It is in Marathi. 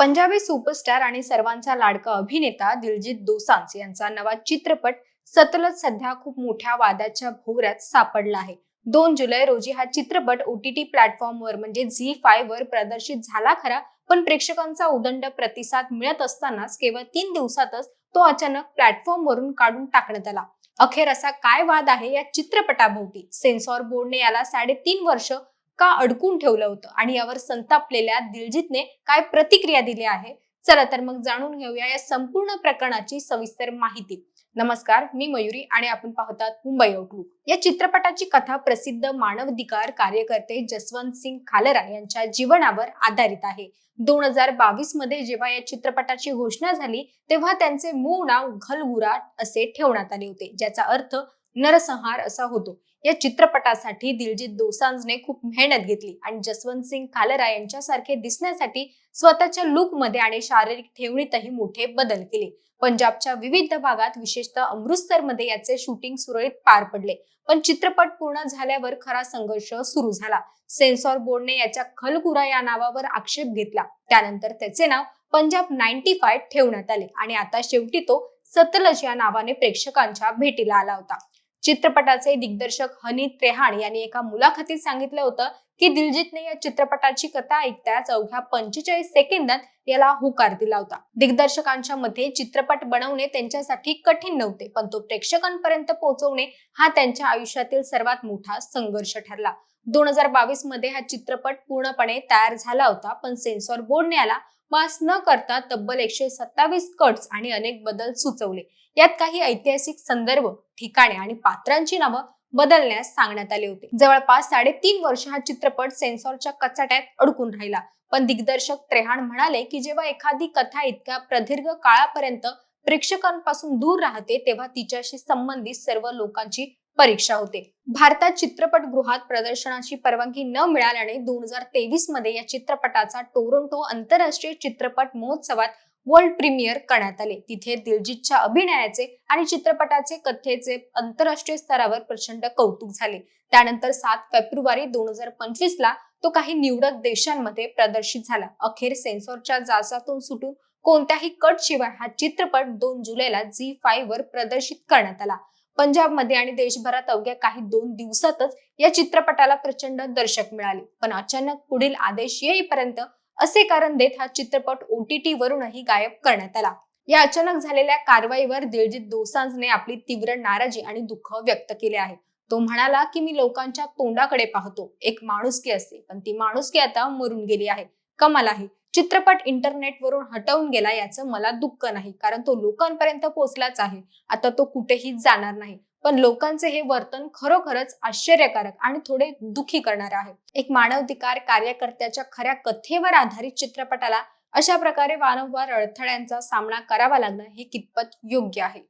पंजाबी सुपरस्टार आणि सर्वांचा लाडका अभिनेता दिलजीत दोसांझ यांचा नवा चित्रपट सतलज सध्या खूप मोठ्या वादाच्या भोवऱ्यात सापडला आहे. 2 जुलै रोजी हा चित्रपट OTT प्लॅटफॉर्मवर म्हणजे झी5 वर प्रदर्शित झाला खरा, पण प्रेक्षकांचा उदंड प्रतिसाद मिळत असतानाच केवळ 3 दिवसातच तो अचानक प्लॅटफॉर्मवरून काढून टाकण्यात आला. अखेर असा काय वाद आहे या चित्रपटाभोवती? सेन्सॉर बोर्डने याला 3.5 वर्ष का अडकून ठेवलं होतं आणि यावर संतापलेल्या दिलजीतने काय प्रतिक्रिया दिली आहे? चला तर मग जाणून घेऊया या संपूर्ण प्रकरणाची सविस्तर माहिती. नमस्कार, मी मयुरी आणि आपण पाहतात मुंबई आउटलुक. या चित्रपटाची कथा प्रसिद्ध मानवाधिकार कार्यकर्ते जसवंत सिंग खालरा यांच्या जीवनावर आधारित आहे. 2022 मध्ये जेव्हा या चित्रपटाची घोषणा झाली तेव्हा त्यांचे मूळ नाव घलगुरा असे ठेवण्यात आले होते, ज्याचा अर्थ नरसंहार असा होतो. या चित्रपटासाठी दिलजीत दोसांझने खूप मेहनत घेतली आणि जसवंत सिंग खालरा यांच्यासारखे दिसण्यासाठी स्वतःच्या लुकमध्ये आणि शारीरिक ठेवणीतही मोठे बदल केले. पंजाबच्या विविध भागात विशेषतः अमृतसरमध्ये याचे शूटिंग सुरळीत पार पडले. पण चित्रपट पूर्ण झाल्यावर खरा संघर्ष सुरू झाला. सेन्सॉर बोर्डने याच्या खलगुरा या नावावर आक्षेप घेतला. त्यानंतर त्याचे नाव पंजाब 95 ठेवण्यात आले आणि आता शेवटी तो सतलज या नावाने प्रेक्षकांच्या भेटीला आला होता. चित्रपटाचे दिग्दर्शक हनी त्रेहान यांनी एका मुलाखतीत सांगितलं होतं की दिलजीतने या चित्रपटाची कथा ऐकताच अवघ्या 45 सेकंदात याला होकार दिला होता. दिग्दर्शकांच्या मते चित्रपट बनवणे त्यांच्यासाठी कठीण नव्हते, पण तो प्रेक्षकांपर्यंत पोहोचवणे हा त्यांच्या आयुष्यातील सर्वात मोठा संघर्ष ठरला. 2022 मध्ये हा चित्रपट पूर्णपणे तयार झाला होता, पण सेन्सॉर बोर्डने याला पास न करता तब्बल 127 कट्स आणि अनेक बदल सुचवले. यात काही ऐतिहासिक संदर्भ, ठिकाणे आणि पात्रांची नावं बदलण्यास सांगण्यात आले होते. जवळपास 3.5 वर्ष हा चित्रपट सेन्सॉरच्या कचाट्यात अडकून राहिला. पण दिग्दर्शक त्रेहान म्हणाले की जेव्हा एखादी कथा इतक्या प्रदीर्घ काळापर्यंत प्रेक्षकांपासून दूर राहते तेव्हा तिच्याशी संबंधित सर्व लोकांची परीक्षा होते. भारतात चित्रपटगृहात प्रदर्शनाची परवानगी न मिळाल्याने 2023 मध्ये या चित्रपटाचा टोरंटो आंतरराष्ट्रीय चित्रपट महोत्सवात वर्ल्ड प्रीमियर करण्यात आले. तिथे दिलजीतच्या अभिनयाचे आणि चित्रपटाचे कथेचे आंतरराष्ट्रीय स्तरावर प्रचंड कौतुक झाले. त्यानंतर 7 फेब्रुवारी 2025 ला तो काही निवडक देशांमध्ये प्रदर्शित झाला. अखेर सेन्सॉरच्या जाचातून सुटून कोणत्याही कट शिवाय हा चित्रपट 2 जुलैला झी5 वर प्रदर्शित करण्यात आला. पंजाबमध्ये आणि देशभरात अवघ्या काही 2 दिवसातच या चित्रपटाला प्रचंड दर्शक मिळाले. पण अचानक पुढील आदेश येईपर्यंत असे कारण देत हा चित्रपट OTT वरूनही गायब करण्यात आला. या अचानक झालेल्या कारवाईवर दिलजीत दोसांझने आपली तीव्र नाराजी आणि दुःख व्यक्त केले आहे. तो म्हणाला की मी लोकांच्या तोंडाकडे पाहतो. एक माणुसकी असते, पण ती माणुसकी आता मरून गेली आहे. कमाल आहे. चित्रपट इंटरनेटवरून हटवून गेला याचं मला दुःख नाही, कारण तो लोकांपर्यंत पोहोचलाच आहे. आता तो कुठेही जाणार नाही. पण लोकांचे हे वर्तन खरोखरच आश्चर्यकारक आणि थोडे दुःखी करणारे आहे. एक मानवाधिकार कार्यकर्त्याच्या खऱ्या कथेवर आधारित चित्रपटाला अशा प्रकारे वारंवार अडथळ्यांचा सामना करावा लागणं हे कितपत योग्य आहे?